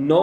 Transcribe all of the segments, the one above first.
9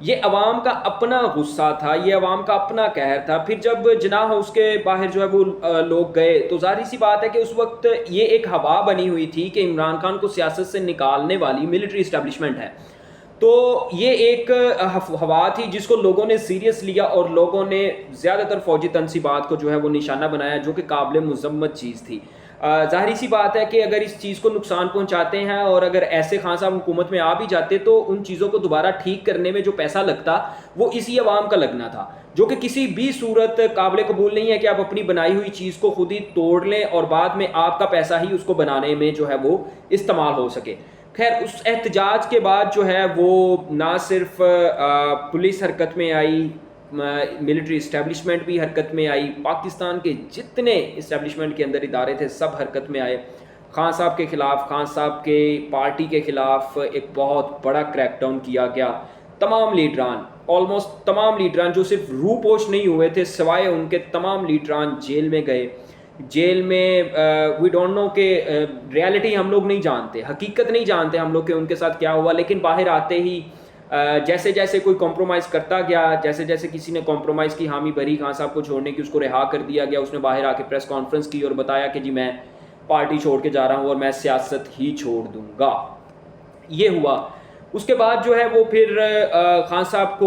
یہ عوام کا اپنا غصہ تھا، یہ عوام کا اپنا قہر تھا. پھر جب جناح اس کے باہر جو ہے وہ لوگ گئے تو ظاہر سی بات ہے کہ اس وقت یہ ایک ہوا بنی ہوئی تھی کہ عمران خان کو سیاست سے نکالنے والی ملٹری اسٹیبلشمنٹ ہے. تو یہ ایک ہوا تھی جس کو لوگوں نے سیریس لیا اور لوگوں نے زیادہ تر فوجی تنصیبات کو جو ہے وہ نشانہ بنایا، جو کہ قابل مذمت چیز تھی. ظاہری سی بات ہے کہ اگر اس چیز کو نقصان پہنچاتے ہیں اور اگر ایسے خان صاحب حکومت میں آ بھی جاتے تو ان چیزوں کو دوبارہ ٹھیک کرنے میں جو پیسہ لگتا وہ اسی عوام کا لگنا تھا، جو کہ کسی بھی صورت قابل قبول نہیں ہے کہ آپ اپنی بنائی ہوئی چیز کو خود ہی توڑ لیں اور بعد میں آپ کا پیسہ ہی اس کو بنانے میں جو ہے وہ استعمال ہو سکے. خیر اس احتجاج کے بعد جو ہے وہ نہ صرف پولیس حرکت میں آئی، ملٹری اسٹیبلشمنٹ بھی حرکت میں آئی، پاکستان کے جتنے اسٹیبلشمنٹ کے اندر ادارے تھے سب حرکت میں آئے. خان صاحب کے خلاف، خان صاحب کے پارٹی کے خلاف ایک بہت بڑا کریک ڈاؤن کیا گیا. تمام لیڈران، آلموسٹ تمام لیڈران جو صرف روپوش نہیں ہوئے تھے سوائے ان کے، تمام لیڈران جیل میں گئے. جیل میں وی ڈونٹ نو کہ ریالٹی ہم لوگ نہیں جانتے، حقیقت نہیں جانتے ہم لوگ کہ ان کے ساتھ کیا ہوا، لیکن باہر آتے ہی جیسے جیسے کوئی کمپرومائز کرتا گیا، جیسے جیسے کسی نے کمپرومائز کی حامی بھری خان صاحب کو چھوڑنے کی، اس کو رہا کر دیا گیا. اس نے باہر آ کے پریس کانفرنس کی اور بتایا کہ جی میں پارٹی چھوڑ کے جا رہا ہوں اور میں سیاست ہی چھوڑ دوں گا. یہ ہوا. اس کے بعد جو ہے وہ پھر خان صاحب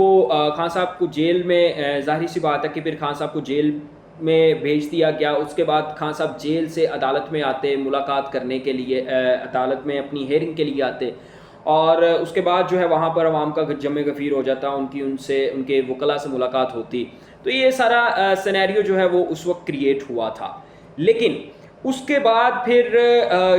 کو جیل میں، ظاہری سی بات ہے کہ پھر خان صاحب کو جیل میں بھیج دیا گیا. اس کے بعد خان صاحب جیل سے عدالت میں آتے ملاقات کرنے کے لیے، عدالت میں اپنی ہیئرنگ کے لیے آتے، اور اس کے بعد جو ہے وہاں پر عوام کا جمع غفیر ہو جاتا، ان کے وکلاء سے ملاقات ہوتی. تو یہ سارا سینیریو جو ہے وہ اس وقت کریٹ ہوا تھا. لیکن اس کے بعد پھر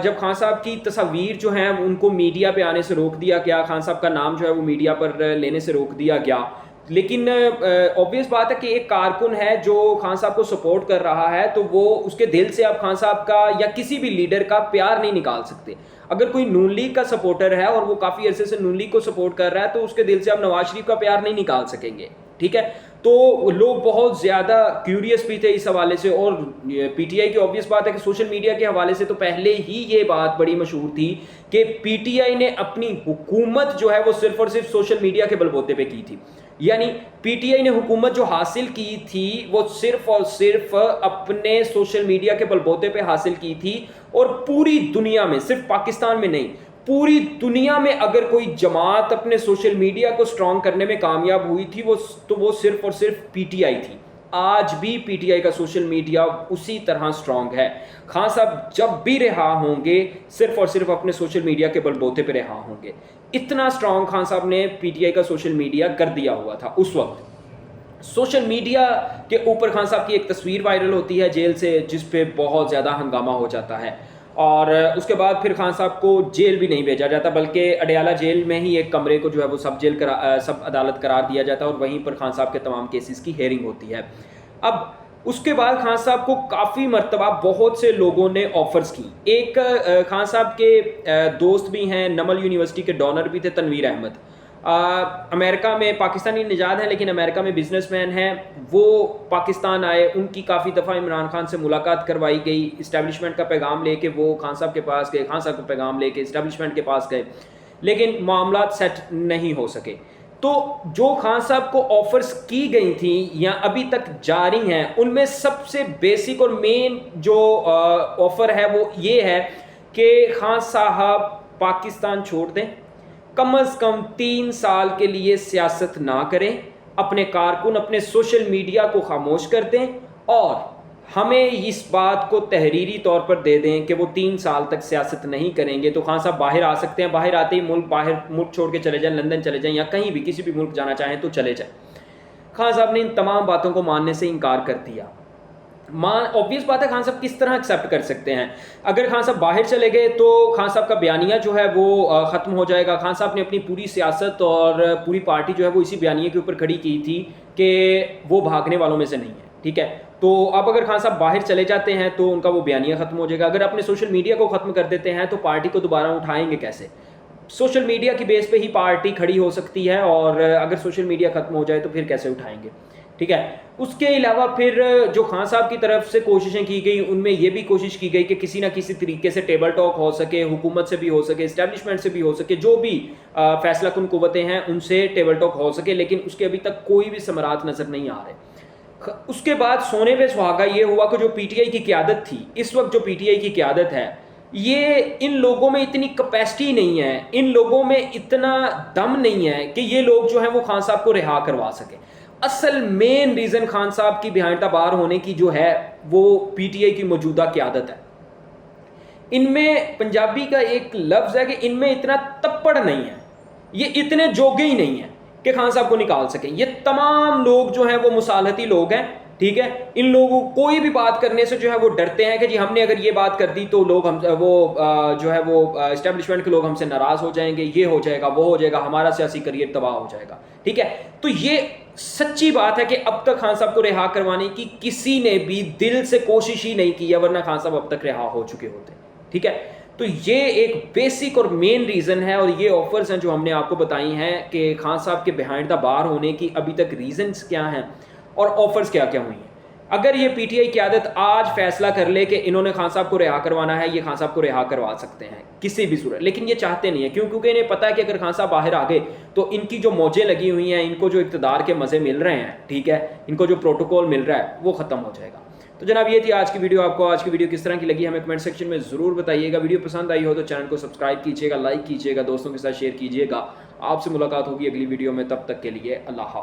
جب خان صاحب کی تصاویر جو ہیں ان کو میڈیا پہ آنے سے روک دیا گیا، خان صاحب کا نام جو ہے وہ میڈیا پر لینے سے روک دیا گیا. لیکن اوبویس بات ہے کہ ایک کارکن ہے جو خان صاحب کو سپورٹ کر رہا ہے تو وہ اس کے دل سے آپ خان صاحب کا یا کسی بھی لیڈر کا پیار نہیں نکال سکتے. اگر کوئی نون لیگ کا سپورٹر ہے اور وہ کافی عرصے سے نون لیگ کو سپورٹ کر رہا ہے تو اس کے دل سے آپ نواز شریف کا پیار نہیں نکال سکیں گے. ٹھیک ہے، تو لوگ بہت زیادہ کیوریس بھی تھے اس حوالے سے. اور پی ٹی آئی کی اوبویس بات ہے کہ سوشل میڈیا کے حوالے سے تو پہلے ہی یہ بات بڑی مشہور تھی کہ پی ٹی آئی نے اپنی حکومت جو ہے وہ صرف اور صرف سوشل میڈیا کے بل بوتے پہ کی تھی. یعنی پی ٹی آئی نے حکومت جو حاصل کی تھی وہ صرف اور صرف اپنے سوشل میڈیا کے بل بوتے پہ حاصل کی تھی. اور پوری دنیا میں، صرف پاکستان میں نہیں، پوری دنیا میں اگر کوئی جماعت اپنے سوشل میڈیا کو سٹرونگ کرنے میں کامیاب ہوئی تھی تو وہ صرف اور صرف پی ٹی آئی تھی. آج بھی پی ٹی آئی کا سوشل میڈیا اسی طرح سٹرونگ ہے. خان صاحب جب بھی رہا ہوں گے صرف اور صرف اپنے سوشل میڈیا کے بل بوتے پہ رہا ہوں گے. اتنا سٹرونگ خان صاحب نے پی ٹی آئی کا سوشل میڈیا کر دیا ہوا تھا اس وقت. سوشل میڈیا کے اوپر خان صاحب کی ایک تصویر وائرل ہوتی ہے جیل سے، جس پہ بہت زیادہ ہنگامہ ہو جاتا ہے. اور اس کے بعد پھر خان صاحب کو جیل بھی نہیں بھیجا جاتا بلکہ اڈیالہ جیل میں ہی ایک کمرے کو جو ہے وہ سب عدالت قرار دیا جاتا ہے اور وہیں پر خان صاحب کے تمام کیسز کی ہیئرنگ ہوتی ہے. اب اس کے بعد خان صاحب کو کافی مرتبہ بہت سے لوگوں نے آفرز کی. ایک خان صاحب کے دوست بھی ہیں، نمل یونیورسٹی کے ڈونر بھی تھے، تنویر احمد. امریکہ میں پاکستانی نژاد ہیں لیکن امریکہ میں بزنس مین ہیں. وہ پاکستان آئے، ان کی کافی دفعہ عمران خان سے ملاقات کروائی گئی. اسٹیبلشمنٹ کا پیغام لے کے وہ خان صاحب کے پاس گئے، خان صاحب کا پیغام لے کے اسٹیبلشمنٹ کے پاس گئے، لیکن معاملات سیٹ نہیں ہو سکے. تو جو خان صاحب کو آفرز کی گئی تھیں یا ابھی تک جاری ہیں، ان میں سب سے بیسک اور مین جو آفر ہے وہ یہ ہے کہ خان صاحب پاکستان چھوڑ دیں، کم از کم 3 سال کے لیے سیاست نہ کریں، اپنے کارکن اپنے سوشل میڈیا کو خاموش کر دیں اور ہمیں اس بات کو تحریری طور پر دے دیں کہ وہ 3 سال تک سیاست نہیں کریں گے. تو خان صاحب باہر آ سکتے ہیں، باہر آتے ہی ملک چھوڑ کے چلے جائیں، لندن چلے جائیں یا کہیں بھی کسی بھی ملک جانا چاہیں تو چلے جائیں. خان صاحب نے ان تمام باتوں کو ماننے سے انکار کر دیا. اوبویس بات ہے خان صاحب کس طرح ایکسیپٹ کر سکتے ہیں؟ اگر خان صاحب باہر چلے گئے تو خان صاحب کا بیانیہ جو ہے وہ ختم ہو جائے گا. خان صاحب نے اپنی پوری سیاست اور پوری پارٹی جو ہے وہ اسی بیانیے کے اوپر کھڑی کی تھی کہ وہ بھاگنے والوں میں سے نہیں ہے. ٹھیک ہے، تو اب اگر خان صاحب باہر چلے جاتے ہیں تو ان کا وہ بیانیہ ختم ہو جائے گا. اگر اپنے سوشل میڈیا کو ختم کر دیتے ہیں تو پارٹی کو دوبارہ اٹھائیں گے کیسے؟ سوشل میڈیا کی بیس پہ ہی پارٹی کھڑی ہو سکتی ہے، اور اگر سوشل میڈیا ختم ہو جائے تو پھر کیسے اٹھائیں گے؟ ٹھیک ہے. اس کے علاوہ پھر جو خان صاحب کی طرف سے کوششیں کی گئی ان میں یہ بھی کوشش کی گئی کہ کسی نہ کسی طریقے سے ٹیبل ٹاک ہو سکے, حکومت سے بھی ہو سکے, اسٹیبلشمنٹ سے بھی ہو سکے, جو بھی فیصلہ کن قوتیں ہیں ان سے ٹیبل ٹاک ہو سکے, لیکن اس کے ابھی تک کوئی بھی ثمرات نظر نہیں آ رہے. اس کے بعد سونے پہ سہاگا یہ ہوا کہ جو پی ٹی آئی کی قیادت تھی اس وقت, جو پی ٹی آئی کی قیادت ہے, یہ ان لوگوں میں اتنی کیپیسٹی نہیں ہے, ان لوگوں میں اتنا دم نہیں ہے کہ یہ لوگ جو ہیں وہ خان صاحب کو رہا کروا سکیں. اصل مین ریزن خان صاحب کی بیہائنڈ دا بار ہونے کی جو ہے وہ پی ٹی آئی کی موجودہ قیادت ہے. ان میں پنجابی کا ایک لفظ ہے کہ ان میں اتنا تپڑ نہیں ہے, یہ اتنے جوگے ہی نہیں ہیں کہ خان صاحب کو نکال سکیں. یہ تمام لوگ جو ہیں وہ مصالحتی لوگ ہیں, ٹھیک ہے. ان لوگوں کوئی بھی بات کرنے سے جو ہے وہ ڈرتے ہیں کہ جی ہم نے اگر یہ بات کر دی تو لوگ ہم جو ہے وہ اسٹیبلشمنٹ کے لوگ ہم سے ناراض ہو جائیں گے, یہ ہو جائے گا, وہ ہو جائے گا, ہمارا سیاسی کریئر تباہ ہو جائے گا, ٹھیک ہے. تو یہ سچی بات ہے کہ اب تک خان صاحب کو رہا کروانے کی کسی نے بھی دل سے کوشش ہی نہیں کی ہے, ورنہ خان صاحب اب تک رہا ہو چکے ہوتے, ٹھیک ہے. تو یہ ایک بیسک اور مین ریزن ہے, اور یہ آفرز ہیں جو ہم نے آپ کو بتائی ہیں کہ خان صاحب کے بیہائنڈ دا بار ہونے کی ابھی تک ریزنز کیا ہیں اور آفرز کیا کیا ہوئی ہیں. اگر یہ پی ٹی آئی قیادت آج فیصلہ کر لے کہ انہوں نے خان صاحب کو رہا کروانا ہے, یہ خان صاحب کو رہا کروا سکتے ہیں کسی بھی صورت, لیکن یہ چاہتے نہیں ہیں. کیونکہ انہیں پتہ ہے کہ اگر خان صاحب باہر آ گئے تو ان کی جو موجیں لگی ہوئی ہیں, ان کو جو اقتدار کے مزے مل رہے ہیں, ٹھیک ہے, ان کو جو پروٹوکول مل رہا ہے وہ ختم ہو جائے گا. تو جناب یہ تھی آج کی ویڈیو. آپ کو آج کی ویڈیو کس طرح کی لگی ہمیں کمنٹ سیکشن میں ضرور بتائیے گا. ویڈیو پسند آئی ہو تو چینل کو سبسکرائب کیجیے گا, لائک کیجیے گا, دوستوں کے ساتھ شیئر کیجیے گا. آپ سے ملاقات ہوگی اگلی ویڈیو میں, تب تک کے لیے اللہ حافظ.